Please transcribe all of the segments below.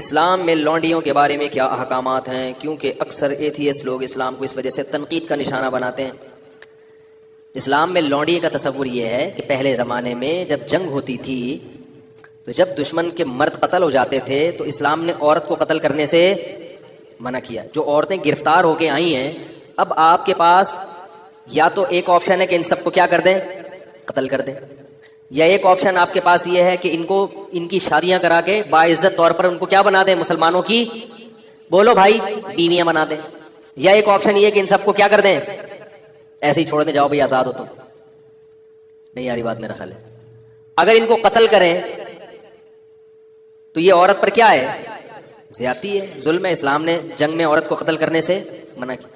اسلام میں لونڈیوں کے بارے میں کیا احکامات ہیں؟ کیونکہ اکثر ایتھیسٹ لوگ اسلام کو اس وجہ سے تنقید کا نشانہ بناتے ہیں۔ اسلام میں لونڈی کا تصور یہ ہے کہ پہلے زمانے میں جب جنگ ہوتی تھی تو جب دشمن کے مرد قتل ہو جاتے تھے تو اسلام نے عورت کو قتل کرنے سے منع کیا۔ جو عورتیں گرفتار ہو کے آئی ہیں، اب آپ کے پاس یا تو ایک آپشن ہے کہ ان سب کو کیا کر دیں، قتل کر دیں، یا ایک آپشن آپ کے پاس یہ ہے کہ ان کی شادیاں کرا کے باعزت طور پر ان کو کیا بنا دیں، مسلمانوں کی بولو بھائی بیویاں بنا دیں، یا ایک آپشن یہ کہ ان سب کو کیا کر دیں، ایسے ہی چھوڑ دیں، جاؤ بھائی آزاد ہو تم۔ نہیں یاری بات میرا خیال ہے، اگر ان کو قتل کریں تو یہ عورت پر کیا ہے، زیادتی ہے، ظلم ہے۔ اسلام نے جنگ میں عورت کو قتل کرنے سے منع کیا۔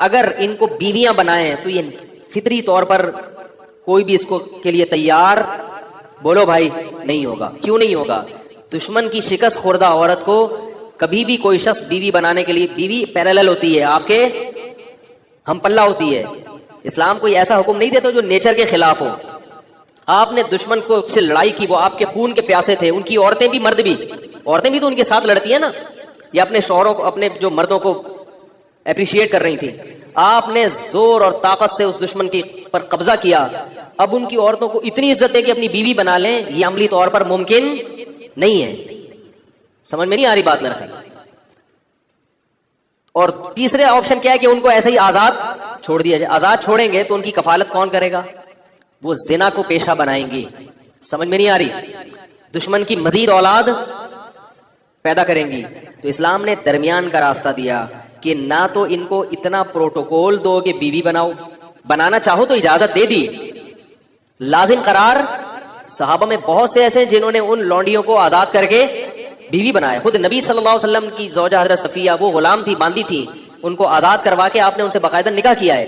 اگر ان کو بیویاں بنائیں تو یہ فطری طور پر کوئی بھی اس کو کے لیے تیار بولو بھائی نہیں ہوگا۔ کیوں نہیں ہوگا؟ دشمن کی شکست خوردہ عورت کو کبھی بھی کوئی شخص بیوی بنانے کے لیے، بیوی پیرالل ہوتی ہے، آپ کے ہم پلہ ہوتی ہے۔ اسلام کوئی ایسا حکم نہیں دیتا جو نیچر کے خلاف ہو۔ آپ نے دشمن کو سے لڑائی کی، وہ آپ کے خون کے پیاسے تھے، ان کی عورتیں بھی مرد بھی، عورتیں بھی تو ان کے ساتھ لڑتی ہیں نا، یا اپنے شوہروں کو، اپنے جو مردوں کو اپریشیٹ کر رہی تھی۔ آپ نے زور اور طاقت سے اس دشمن کی پر قبضہ کیا، اب ان کی عورتوں کو اتنی عزت ہے کہ اپنی بیوی بنا لیں، یہ عملی طور پر ممکن نہیں ہے۔ سمجھ میں نہیں آ رہی بات میرا خیال۔ اور تیسرے آپشن کیا ہے کہ ان کو ایسے ہی آزاد چھوڑ دیا جائے۔ آزاد چھوڑیں گے تو ان کی کفالت کون کرے گا؟ وہ زنا کو پیشہ بنائیں گی۔ سمجھ میں نہیں آ رہی؟ دشمن کی مزید اولاد پیدا کریں گی۔ تو اسلام نے درمیان کا راستہ دیا کہ نہ تو ان کو اتنا پروٹوکول دو کہ بیوی بناؤ، بنانا چاہو تو اجازت دے دی، لازم قرار۔ صحابہ میں بہت سے ایسے ہیں جنہوں نے ان لونڈیوں کو آزاد کر کے بیوی بنایا۔ خود نبی صلی اللہ علیہ وسلم کی زوجہ حضرت صفیہ، وہ غلام تھی، باندھی تھی، ان کو آزاد کروا کے آپ نے ان سے باقاعدہ نکاح کیا ہے۔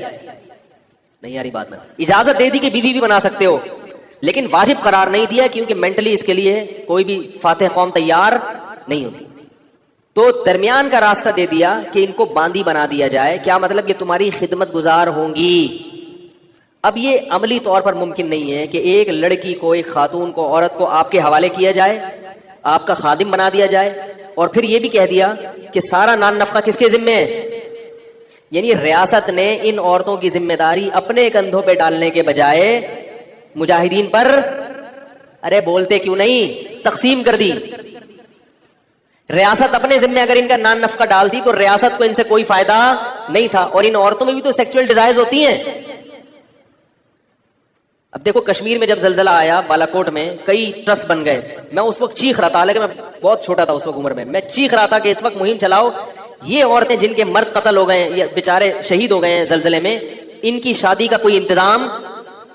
نہیں یاری بات میں اجازت دے دی کہ بیوی بھی بنا سکتے ہو، لیکن واجب قرار نہیں دیا، کیونکہ مینٹلی اس کے لیے کوئی بھی فاتح قوم تیار نہیں ہوتی۔ تو درمیان کا راستہ دے دیا کہ ان کو باندی بنا دیا جائے۔ کیا مطلب؟ کہ تمہاری خدمت گزار ہوں گی۔ اب یہ عملی طور پر ممکن نہیں ہے کہ ایک لڑکی کو، ایک خاتون کو، عورت کو آپ کے حوالے کیا جائے، آپ کا خادم بنا دیا جائے، اور پھر یہ بھی کہہ دیا کہ سارا نان نفقہ کس کے ذمے ہے۔ یعنی ریاست نے ان عورتوں کی ذمہ داری اپنے کندھوں پہ ڈالنے کے بجائے مجاہدین پر، ارے بولتے کیوں نہیں، تقسیم کر دی۔ ریاست اپنے ذمہ اگر ان کا نان نفقہ ڈالتی تو ریاست کو ان سے کوئی فائدہ نہیں تھا۔ اور ان عورتوں میں بھی تو سیکچوئل ڈیزائرز ہوتی ہیں۔ اب دیکھو کشمیر میں جب زلزلہ آیا بالا کوٹ میں، کئی ٹرسٹ بن گئے۔ میں اس وقت چیخ رہا تھا، حالانکہ میں بہت چھوٹا تھا اس وقت عمر میں چیخ رہا تھا کہ اس وقت مہم چلاؤ، یہ عورتیں جن کے مرد قتل ہو گئے یا بیچارے شہید ہو گئے ہیں زلزلے میں، ان کی شادی کا کوئی انتظام۔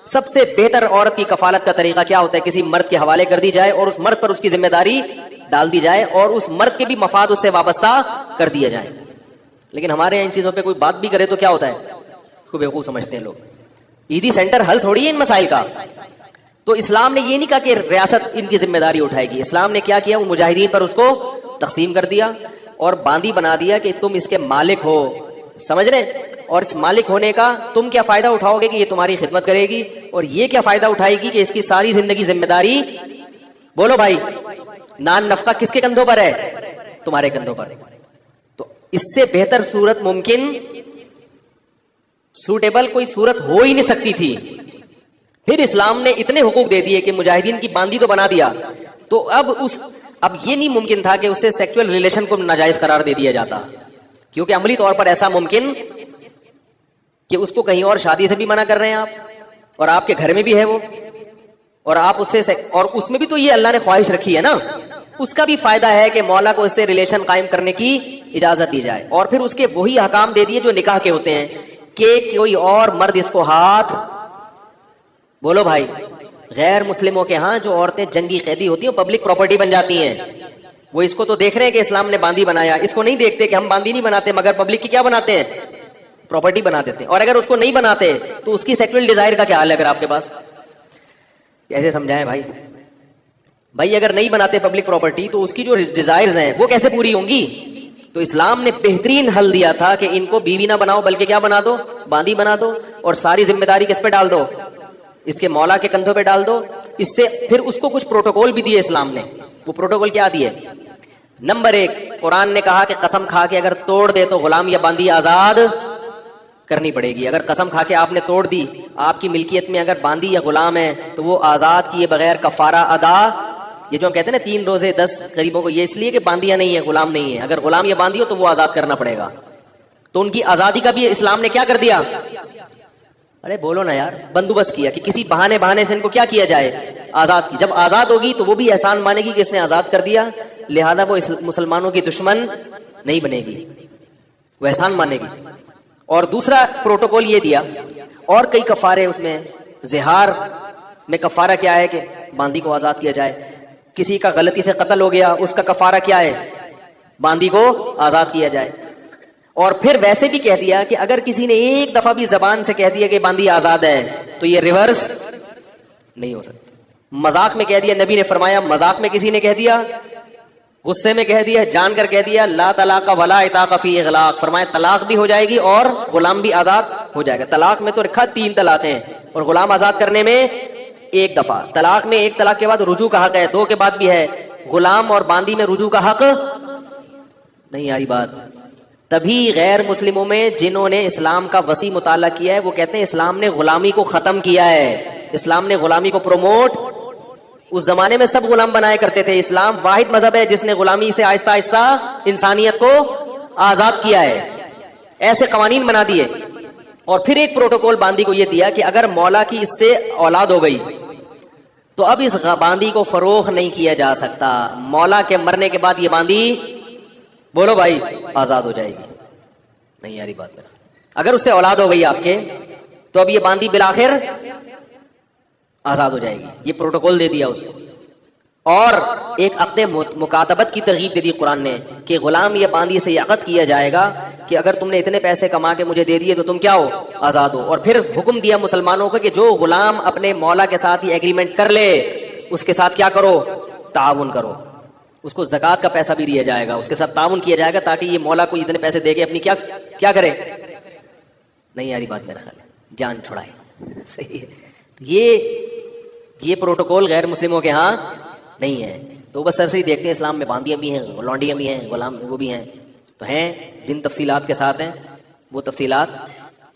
سب سے بہتر عورت کی کفالت کا طریقہ کیا ہوتا ہے؟ کسی مرد کے حوالے کر دی جائے اور اس مرد پر اس کی ذمہ داری ڈال دی جائے، اور اس مرد کے بھی مفاد اس سے وابستہ کر دیا جائے۔ لیکن ہمارے یہاں ان چیزوں پہ کوئی بات بھی کرے تو کیا ہوتا ہے؟ اس کو بیوقوف سمجھتے ہیں لوگ۔ عیدی سینٹر حل تھوڑی ہے ان مسائل کا۔ تو اسلام نے یہ نہیں کہا کہ ریاست ان کی ذمہ داری اٹھائے گی۔ اسلام نے کیا کیا؟ وہ مجاہدین پر اس کو تقسیم کر دیا اور باندی بنا دیا کہ تم اس کے مالک ہو، سمجھ رہے؟ اور اس مالک ہونے کا تم کیا فائدہ اٹھاؤ گے کہ یہ تمہاری خدمت کرے گی، اور یہ کیا فائدہ اٹھائے گی کہ اس کی ساری زندگی ذمہ داری بولو بھائی نان نفقہ کس کے کندھوں پر ہے؟ تمہارے کندھوں پر۔ تو اس سے بہتر صورت ممکن سوٹیبل کوئی صورت ہو ہی نہیں سکتی تھی۔ پھر اسلام نے اتنے حقوق دے دیے کہ مجاہدین کی باندی تو بنا دیا، تو اب یہ نہیں ممکن تھا کہ اس سے سیکچوئل ریلیشن کو ناجائز قرار دے دیا جاتا، کیونکہ عملی طور پر ایسا ممکن کہ اس کو کہیں اور شادی سے بھی منع کر رہے ہیں آپ، اور آپ کے گھر میں بھی ہے وہ، اور آپ اس سے، اور اس میں بھی تو یہ اللہ نے خواہش رکھی ہے نا، اس کا بھی فائدہ ہے کہ مولا کو اس سے ریلیشن قائم کرنے کی اجازت دی جائے۔ اور پھر اس کے وہی احکام دے دیے جو نکاح کے ہوتے ہیں کہ کوئی اور مرد اس کو ہاتھ بولو بھائی۔ غیر مسلموں کے ہاں جو عورتیں جنگی قیدی ہوتی ہیں پبلک پراپرٹی بن جاتی ہیں، وہ اس کو تو دیکھ رہے ہیں کہ اسلام نے باندی بنایا، اس کو نہیں دیکھتے کہ ہم باندی نہیں بناتے مگر پبلک کی کیا بناتے ہیں، پراپرٹی بنا دیتے ہیں۔ اور اگر اس کو نہیں بناتے تو اس کی سیکچوئل ڈیزائر کا کیا حال ہے اگر آپ کے پاس؟ کیسے سمجھائیں بھائی اگر نہیں بناتے پبلک پراپرٹی تو اس کی جو ڈیزائرز ہیں وہ کیسے پوری ہوں گی؟ تو اسلام نے بہترین حل دیا تھا کہ ان کو بیوی نہ بناؤ بلکہ کیا بنا دو، باندی بنا دو، اور ساری ذمہ داری کس پہ ڈال دو؟ اس کے مولا کے کندھوں پہ ڈال دو۔ اس سے پھر اس کو کچھ پروٹوکول بھی دیے اسلام نے۔ وہ پروٹوکول کیا دیے؟ نمبر 1 قرآن نے کہا کہ قسم کھا کے اگر توڑ دے تو غلام یا باندی آزاد کرنی پڑے گی. اگر قسم کھا کے آپ نے توڑ دی, آپ کی ملکیت میں اگر باندی یا غلام ہے تو وہ آزاد کیے بغیر کفارہ ادا. یہ جو ہم کہتے ہیں نا 3 روزے 10 غریبوں کو, یہ اس لیے کہ باندیاں نہیں ہے, غلام نہیں ہے. اگر غلام یا باندی ہو تو وہ آزاد کرنا پڑے گا. تو ان کی آزادی کا بھی اسلام نے کیا کر دیا, ارے بولو نا یار, بندوبست کیا کہ کسی بہانے سے ان کو کیا کیا جائے, آزاد کی. جب آزاد ہوگی تو وہ بھی احسان مانے گی کہ اس نے آزاد کر دیا, لہذا وہ مسلمانوں کی دشمن نہیں بنے گی, وہ احسان مانے گی. اور دوسرا پروٹوکول یہ دیا, اور کئی کفارے اس میں. زہار میں کفارہ کیا ہے کہ باندی کو آزاد کیا جائے. کسی کا غلطی سے قتل ہو گیا, اس کا کفارہ کیا ہے, باندی کو آزاد کیا جائے. اور پھر ویسے بھی کہہ دیا کہ اگر کسی نے ایک دفعہ بھی زبان سے کہہ دیا کہ باندی آزاد ہے تو یہ ریورس نہیں ہو سکتا. مذاق میں کہہ دیا, نبی نے فرمایا مذاق میں کسی نے کہہ دیا, غصے میں کہہ دیا, جان کر کہہ دیا, لا طلاق ولا عتاق فی اغلاق, فرمایا طلاق بھی ہو جائے گی اور غلام بھی آزاد ہو جائے گا. طلاق میں تو رکھا 3 طلاقیں اور غلام آزاد کرنے میں 1 دفعہ. طلاق میں 1 طلاق کے بعد رجوع کا حق ہے, 2 کے بعد بھی ہے. غلام اور باندی میں رجوع کا حق نہیں. آ رہی بات؟ تبھی غیر مسلموں میں جنہوں نے اسلام کا وسیع مطالعہ کیا ہے وہ کہتے ہیں اسلام نے غلامی کو ختم کیا ہے, اسلام نے غلامی کو پروموٹ. اس زمانے میں سب غلام بنایا کرتے تھے, اسلام واحد مذہب ہے جس نے غلامی سے آہستہ آہستہ انسانیت کو آزاد کیا ہے. ایسے قوانین بنا دیے. اور پھر ایک پروٹوکول باندی کو یہ دیا کہ اگر مولا کی اس سے اولاد ہو گئی تو اب اس باندی کو فروخت نہیں کیا جا سکتا. مولا کے مرنے کے بعد یہ باندی, بولو بھائی, آزاد ہو جائے گی. نہیں یاری بات میرا, اگر اس سے اولاد ہو گئی آپ کے تو اب یہ باندی بالآخر آزاد ہو جائے گی. یہ پروٹوکول دے دیا اس کو. اور ایک عقد مکاتبت کی ترغیب دے دی قرآن نے کہ غلام یا باندی سے یہ عقد کیا جائے گا کہ اگر تم نے اتنے پیسے کما کے مجھے دے دیے تو تم کیا ہو, آزاد ہو. اور پھر حکم دیا مسلمانوں کو کہ جو غلام اپنے مولا کے ساتھ یہ ایگریمنٹ کر لے اس کے ساتھ کیا کرو, تعاون کرو. اس کو زکوٰۃ کا پیسہ بھی دیا جائے گا, اس کے ساتھ تعاون کیا جائے گا تاکہ یہ مولا کو اتنے پیسے دے کے اپنی کیا کرے. نہیں یاری بات میرا خیال ہے, جان چھڑائے. صحیح ہے. یہ پروٹوکول غیر مسلموں کے ہاں نہیں ہے. تو بس سر سے ہی دیکھتے ہیں اسلام میں باندیاں بھی ہیں, لونڈیاں بھی ہیں, غلام وہ بھی ہیں. تو ہیں جن تفصیلات کے ساتھ ہیں وہ تفصیلات,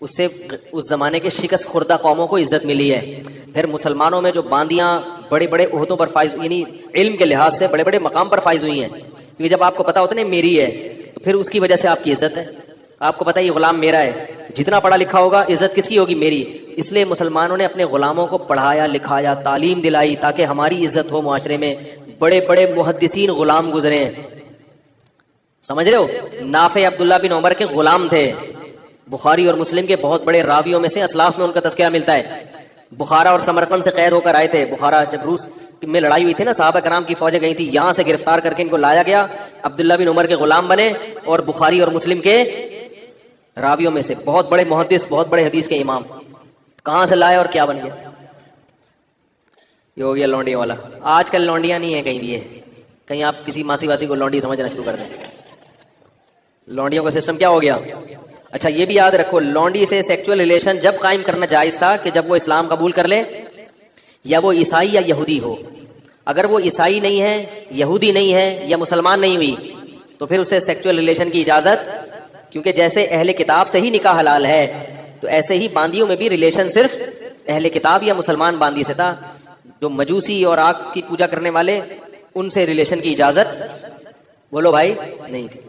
اس سے اس زمانے کے شکست خوردہ قوموں کو عزت ملی ہے. پھر مسلمانوں میں جو باندیاں بڑے بڑے عہدوں پر فائز, یعنی علم کے لحاظ سے بڑے بڑے مقام پر فائز ہوئی ہیں, کیونکہ جب آپ کو پتا ہوتا ہے میری ہے تو پھر اس کی وجہ سے آپ کی عزت ہے. آپ کو پتا ہے یہ غلام میرا ہے, جتنا پڑھا لکھا ہوگا عزت کس کی ہوگی, میری. اس لیے مسلمانوں نے اپنے غلاموں کو پڑھایا لکھایا, تعلیم دلائی تاکہ ہماری عزت ہو معاشرے میں. بڑے بڑے محدثین غلام گزرے ہیں, سمجھ رہے ہو. نافع عبداللہ بن عمر کے غلام تھے. بخاری اور مسلم کے بہت بڑے راویوں میں سے, اسلاف میں ان کا تذکرہ ملتا ہے. بخارا اور سمرقند سے قید ہو کر آئے تھے. بخارا جب روس میں لڑائی ہوئی تھی نا, صحابہ کرام کی فوجیں گئی تھی, یہاں سے گرفتار کر کے ان کو لایا گیا. عبداللہ بن عمر کے غلام بنے اور بخاری اور مسلم کے راویوں میں سے بہت بڑے محدث, بہت بڑے حدیث کے امام. کہاں سے لائے اور کیا بن گیا. یہ ہو گیا لونڈیوں والا. آج کل لونڈیاں نہیں ہیں کہیں بھی, کہیں آپ کسی ماسی واسی کو لونڈی سمجھنا شروع کر دیں. لونڈیوں کا سسٹم کیا ہو گیا. اچھا یہ بھی یاد رکھو, لونڈی سے سیکچول ریلیشن جب قائم کرنا جائز تھا کہ جب وہ اسلام قبول کر لے, یا وہ عیسائی یا یہودی ہو. اگر وہ عیسائی نہیں ہے, یہودی نہیں ہے, یا مسلمان نہیں ہوئی تو پھر اسے سیکچول ریلیشن کی اجازت, کیونکہ جیسے اہل کتاب سے ہی نکاح حلال ہے تو ایسے ہی باندیوں میں بھی ریلیشن صرف اہل کتاب یا مسلمان باندی سے تھا. جو مجوسی اور آگ کی پوجا کرنے والے, ان سے ریلیشن کی اجازت بولو بھائی نہیں تھی.